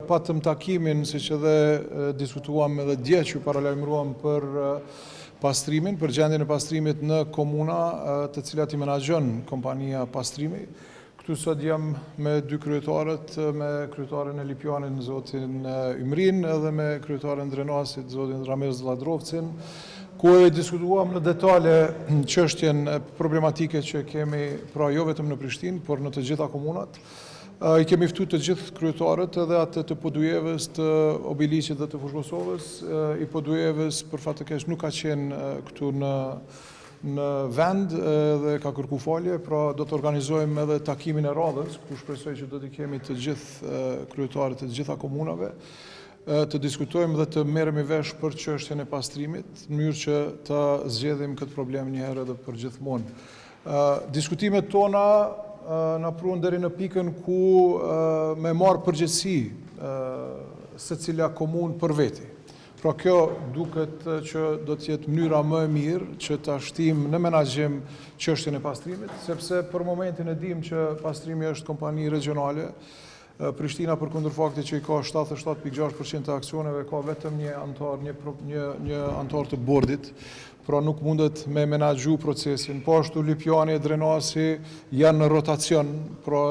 patëm takimin, siç edhe diskutuam edhe dje që paralajmëruam për pastrimin, për gjendjen e pastrimit në komuna të cilat i menaxhon kompania pastrimi. Këtu sot jam me dy kryetarët, me kryetaren e Lipjanit, zotin Ymrin, edhe me kryetaren e Drenasit, zotin Ramez Vladrovcin, ku e diskutuam në detale çështjen problematike që kemi, pra jo vetëm në Prishtinë, por në të gjitha komunat. I kemi ftuar të gjithë kryetarët, edhe atë të Podujevës, të Obiliqit dhe të Fushkosovës. I Podujevës për fat të keq nuk ka qenë këtu në vend dhe ka kërku falje, pra do të organizojmë edhe takimin e radhës, ku shpresoj që do t'i kemi të gjithë kryetarët e të gjitha komunave, të diskutojmë dhe të merremi vesh për çështjen e pastrimit, në mënyrë që të zgjedhim këtë problem një herë edhe për gjithmonë. Diskutimet tona na pruan deri në pikën ku me marr përgjegjësi secila komunë për veti. Pra kjo duket që do të jetë mënyra më e mirë që ta shtim në menaxhim çështjen e pastrimit, sepse për momentin e dim që pastrimi është kompani regionale. Prishtina përkundër faktit që i ka 77.6% të aksioneve ka vetëm një antar të bordit, pra nuk mundet me menaxhu procesin. Po ashtu Lipjani e Drenasi janë në rotacion, pra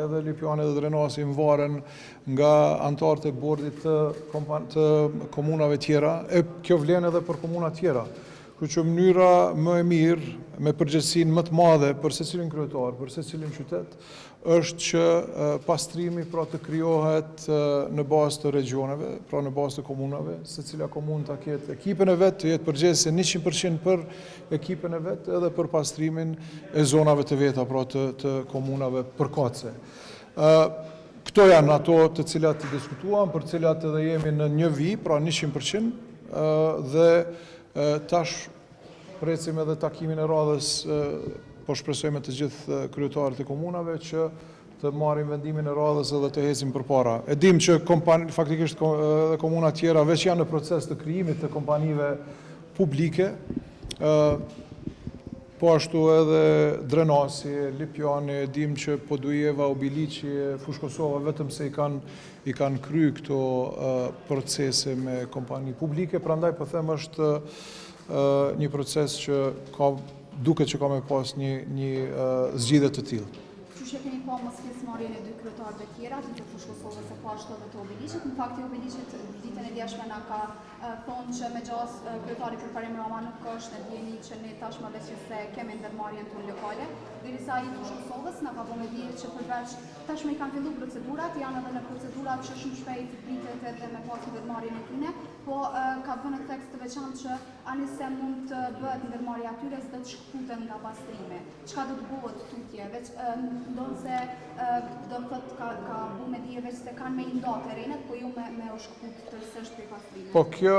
edhe Lipjani dhe Drenasi varen nga antarët e bordit të komunave tjera, e kjo vlen edhe për komuna tjera. Kështu që mënyra më e mirë, me përgjegjësinë më të madhe për secilin kryetar, për secilin qytet, është që pastrimi pra të krijohet në bazë të regioneve, pra në bazë të komunave, secila komunë ta ketë ekipin e vet, të jetë përgjegjëse 100% për ekipin e vet, edhe për pastrimin e zonave të veta, pra të komunave përkatëse. Këto janë ato të cilat të diskutuam, për cilat edhe jemi në një vijë, pra 100%, dhe tash presim edhe takimin e radhës, po shpresojmë të gjithë kryetarët e komunave që të marrin vendimin e radhës edhe të ecim përpara. E dim që faktikisht edhe komuna tjera veç janë në proces të krijimit të kompanive publike, po ashtu edhe Drenasi, Lipjani, dim që Podujeva, Obiliqi, Fushkosova vetëm se i kanë kryer këto procese me kompani publike, prandaj po them është një proces që duket që ka me pas një zgjidhje të tillë. Që keni pa mos pjesëmarrjen e dy kryetarëve tjera, të Fushkosovës e po ashtu edhe të Obiliqit. Në fakt Obiliqit ditën e djeshme na ka thonë që me gjas kryetari Karim Rama nuk është në dieni që ne tashmë veç se kemi ndërmarrjen tonë lokale, derisa i Fushkosovës na ka vënë dije që përveç tashmë i kanë filluar procedurat, janë edhe në procedurat që shumë shpejt pritet edhe me pas ndërmarrjen e tyre, po ka vënë tekst të veçantë që anise mund të bëhet ndërmarrja atyre s'do të shkputen nga pastrimi. Çka do të bëhet tutje, veç ndonse do të thotë ka bu me dije veç se kanë me i nda terrenet, po ju me u shkput tërësisht për pastrimin. Po kjo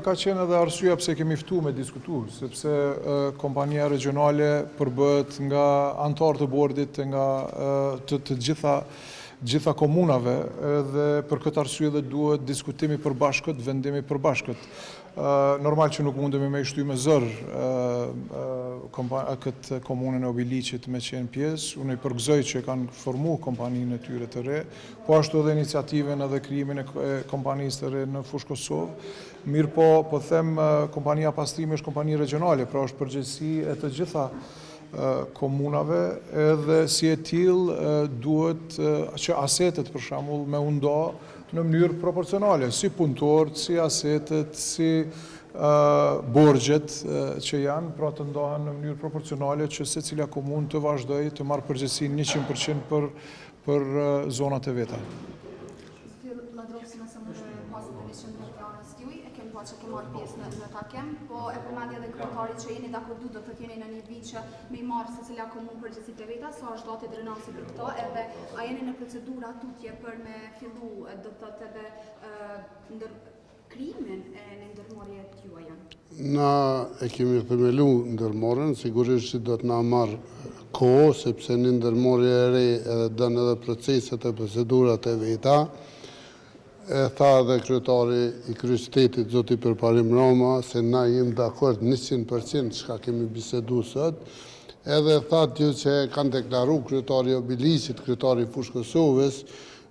ka qenë edhe arsyeja pse kemi ftuar me diskutu, sepse kompania regionale përbëhet nga antarë të bordit, nga të gjitha komunave, dhe për këtë arsye dhe duhet diskutimi përbashkët, vendimi përbashkët. Normal që nuk mundemi me i shty me zër këtë komunën e Obiliqit me qenë pjesë, unë i përgëzoj që kanë formu kompaninë e tyre të re, po ashtu edhe iniciativen edhe krijimin e kompanisë të re në Fushkosovë. Mirë po them, kompania pastrimi është kompani regionale, pra është përgjegjësi e të gjitha komunave, edhe si e tillë duhet që asetet për shembull me u nda në mënyrë proporcionale, si punëtorët, si asetet, si borxhet që janë, pra të ndahen në mënyrë proporcionale që secila komunë të vazhdojë të marrë përgjegjësinë 100% për zonat e veta. Që ke marrë pjesë në takim, po e përmendje edhe kryetari që jeni dakordu do të jeni në një vit që me i marrë secila komunë përgjegjësitë e veta, sa është dati Drenasi për këto, edhe a jeni në procedura tutje për me fillu, do të thotë edhe krijimin e ndërmarrjes juaja? Na e kemi themelu ndërmarrjen, sigurisht që do të na marrë kohë, sepse një ndërmarrje e re edhe dën edhe proceset e procedurat e veta. E tha dhe kryetari i kryeqytetit, zoti Karim Rama, se na jemi dakord 100% çka kemi bisedu sot. Edhe tha që kanë deklaruar kryetari i Obiliqit, kryetari i Fushkosovës,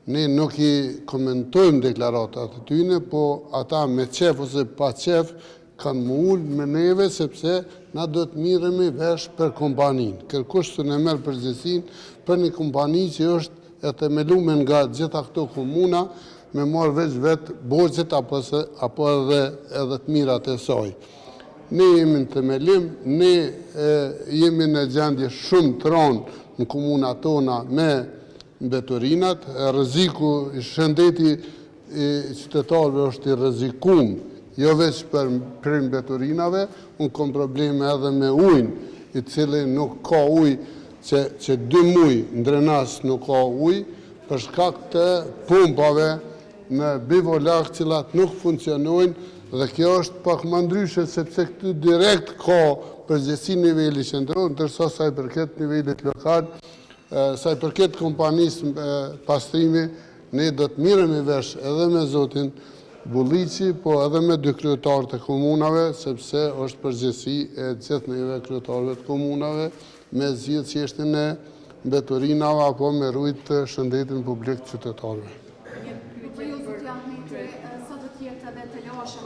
Ne nuk i komentojmë deklaratat të tyne, po ata me qef ose pa qef kanë më ullë me neve sepse na do të miremi vesh për kompaninë. Kërkush të ne merë përgjegjësinë për një kompani që është e themeluar nga gjitha këto komuna me marrë vetë borxhet apo edhe të mirat e saj. Ne jemi në themelim, ne jemi në gjendje shumë të rëndë në komunat tona me mbeturinat, rreziku i shëndeti i qytetarëve është i rrezikuar, jo veç për mbeturinave, unë kam probleme edhe me ujin, i cili nuk ka ujë, që 2 muaj në drenas nuk ka ujë, për shkak të pumpave në bivolak cilat nuk funksionojnë, dhe kjo është pak më ndryshe sepse këtu direkt ka përgjegjësi niveli qendror, ndërsa sa i përket nivelit lokal, sa i përket kompanisë pastrimi, ne do të miremi vesh edhe me zotin Bulliqi, po edhe me 2 kryetarët e komunave, sepse është përgjegjësi e gjithë neve kryetarëve të komunave me zgjidhë çështjen e mbeturinave apo me rujt shëndetin publik të qytetarëve. Sa do të jetë edhe të lashëm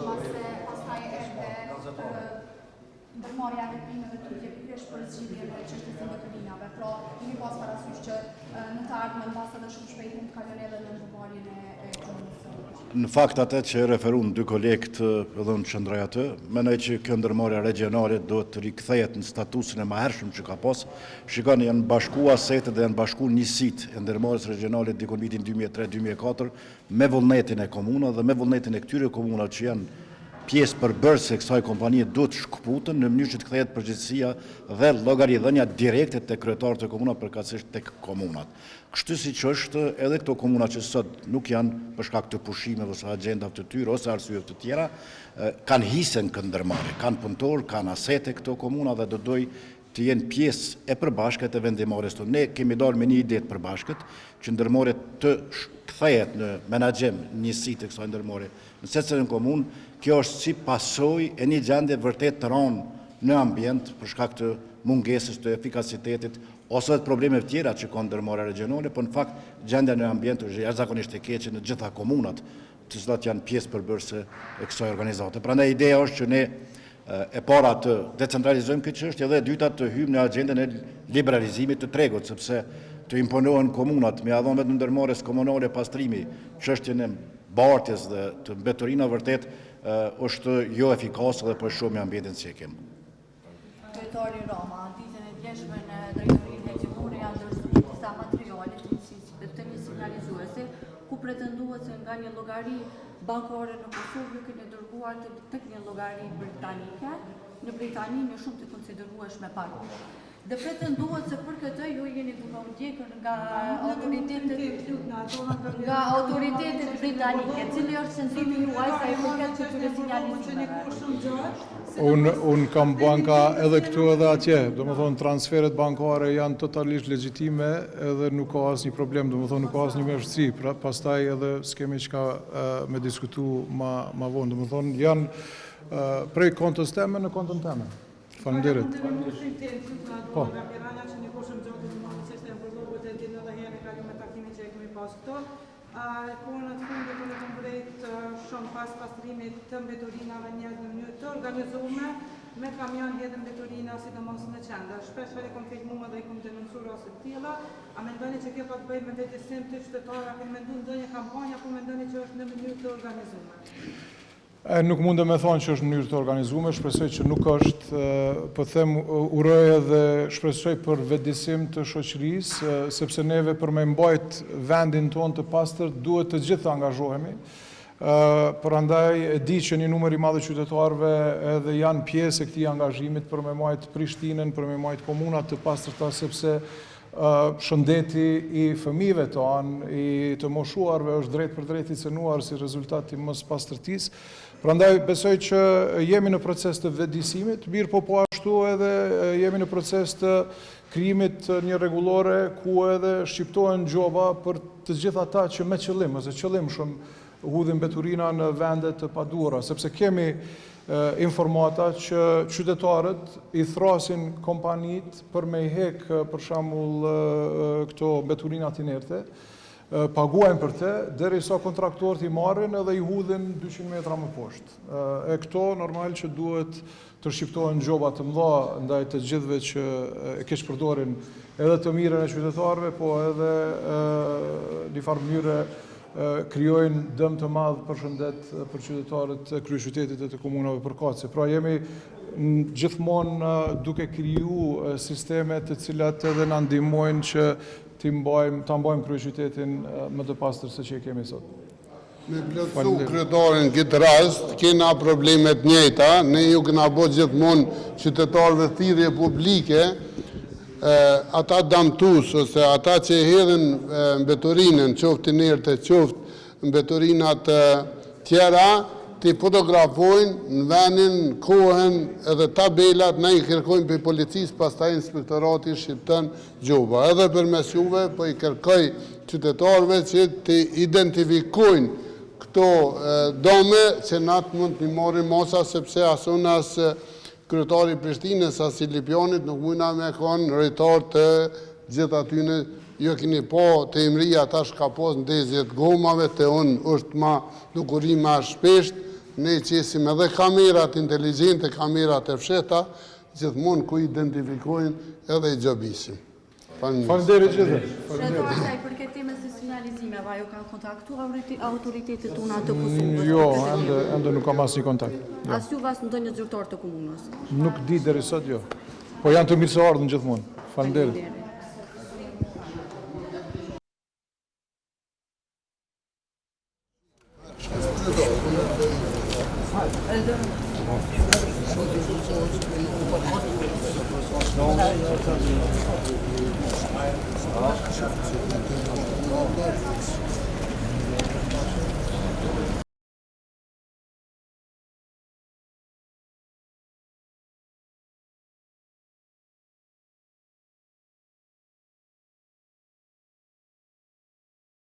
pastaj erdhe ndërmarrja e veprimeve tutje pikërisht për zgjidhjen e çështjes së mbeturinave. Pra, jemi pas parasysh që në të ardhmen mbas edhe shumë shpejt mund të kalon edhe në ndërmarrjen e komunës. Në fakt atë që referuan 2 kolegët edhe në qëndroj atë, mendoj që kjo ndërmarrja regionale do të rikthehet në statusin e mëhershëm që ka pas. Shikoni, janë bashkuar setet dhe janë bashkuar njësitë e ndërmarrjes regionale diku në vitin 2003-2004 me vullnetin e komunave dhe me vullnetin e këtyre komunave që janë pjesë përbërëse e kësaj kompanie do të shkëputën në mënyrë që të kthehet përgjegjësia dhe llogaridhënia direkte tek kryetarët e komunave përkatësisht tek komunat. Kështu siç është edhe këto komuna që sot nuk janë për shkak të pushimeve ose agjendave të tyre ose arsyeve të tjera, kanë hisen këtë ndërmarrje, kanë punëtor, kanë asete këto komuna dhe do doj të jenë pjesë e përbashkët e vendimarrjes tonë. Ne kemi dalë me një ide të përbashkët që ndërmarrja të kthehet në menaxhem njësitë e kësaj ndërmarrje në secilën komunë. Kjo është si pasojë e një gjendje vërtet të rëndë në ambient për shkak të mungesës të efikasitetit ose të problemeve tjera që ka ndërmarrja regionale, por në fakt gjendja në ambient është jashtëzakonisht e keqe në gjitha komunat, të cilat janë pjesë përbërëse e kësaj organizate. Prandaj ideja është që ne e para të decentralizojmë këtë çështje dhe e dyta të hyjmë në agjendën e liberalizimit të tregut, sepse të imponohen komunat me dhënë vetëm ndërmarrjes komunale pastrimi, çështjen e bartjes dhe të mbeturinave vërtet është jo efikase dhe po shumë me ambientin që kemi. Kryetari Rama, ditën e djeshme në drejtorinë heqimore janë ndërzuar disa materiale të një sinjalizuese, ku pretenduat se nga një llogari bankore në Kosovë keni dërguar tek një llogari britanike, në Britani në shumë të konsiderueshme pagush. Dhe pretenduat se për këtë ju jeni duke u ndjekur nga autoritetet britanike, cili është sensimi juaj sa i përket këtyre sinjalizimeve. Unë kam banka edhe këtu edhe atje, do më thonë transferet bankare janë totalisht legjitime edhe nuk ka asnjë problem, do më thonë nuk ka asnjë vështirësi, pra pastaj edhe s'kemi çka me diskutu ma vonë, do më thonë janë prej kontës teme në kontën teme. Faleminderit. Po. Kohën e fundit unë kam vërejtë shumë pas pastrimit të mbeturinave në mënyrë të organizuar me kamion hedhën mbeturina sidomos në qendër. Shpesh e kam filmuar dhe i kam denoncuar rasti të tilla. A mendoni që kjo ka të bëjë me vetësim të qytetarëve, apo mendoni ndonjë kampanje apo mendoni që është në mënyrë të organizuar? Nuk mundem me thonë që është në mënyrë të organizuar, shpresoj që nuk është, po them uroj dhe shpresoj për vetëdisim të shoqërisë, sepse neve për me mbajt vendin tonë të pastër duhet të gjithë të angazhohemi. Prandaj e di që një numër i madh qytetarëve edhe janë pjesë e këtij angazhimit për me mbajt Prishtinën, për me mbajt komunat të pastërta, sepse shëndeti i fëmijëve tonë, i të moshuarve është drejt për drejt i cënuar si rezultat i mospastërtisë. Prandaj besoj që jemi në proces të vetëdisimit, mirë po ashtu edhe jemi në proces të krijimit një rregullore ku edhe shqiptohen gjoba për të gjithë ata që me qëllim, ose qëllim shumë hudhin mbeturina në vende të paduara, sepse kemi informata që qytetarët i thrasin kompanit për me i hek për shembull këto mbeturinat inerte, paguajnë për te, derisa kontraktorët i marrin edhe i hudhin 200 metra më poshtë. E këto normal që duhet të shqiptohen gjoba të mëdha ndaj të gjithëve që e keq përdorin edhe të mirën e qytetarëve, po edhe në farë mënyre krijojnë dëm të madh për shëndet për qytetarët e kryeqytetit e të komunave përkatëse. Pra jemi gjithmonë duke kriju sisteme të cilat edhe na ndihmojnë që ta mbajmë kryeqytetin më të pastër se që e kemi sot. Me plotësu kryetarin këtë rast, kena problemet njëjta, ne ju kena bërë gjithmonë qytetarëve thirrje publike, ata damtus ose ata që hedhin mbetorinën, qoftë inertë, qoftë mbetorinat tjera, të fotografojnë në vendin, kohën edhe tabelat, ne i kërkojnë për policisë, pastaj inspektorati shqipton gjoba. Edhe përmes juve, po i kërkoj qytetarëve që të identifikojnë këto dome që natë mund të marrin masa, sepse asun as kryetari Prishtinës, as i Lipjanit, nuk mujna me kanë rejtar të gjithë atyne. Jo keni po të imria ta shka pos në dezjet gomave, të unë është ma dukuri ma shpesht, ne qesim edhe kamerat inteligente, kamerat e fsheta, gjithmonë ku identifikojnë edhe i gjobisim. Faleminderit gjithë. Shëndetit, i përket temës së sinjalizimeve, ajo kanë kontaktuar autoritetet tona të Kosovës? Jo, ende nuk kam asnjë kontakt. As ju vas ndonjë zyrtar të komunës? Nuk di deri sot jo. Po janë të mirëseardhën gjithmonë. Faleminderit.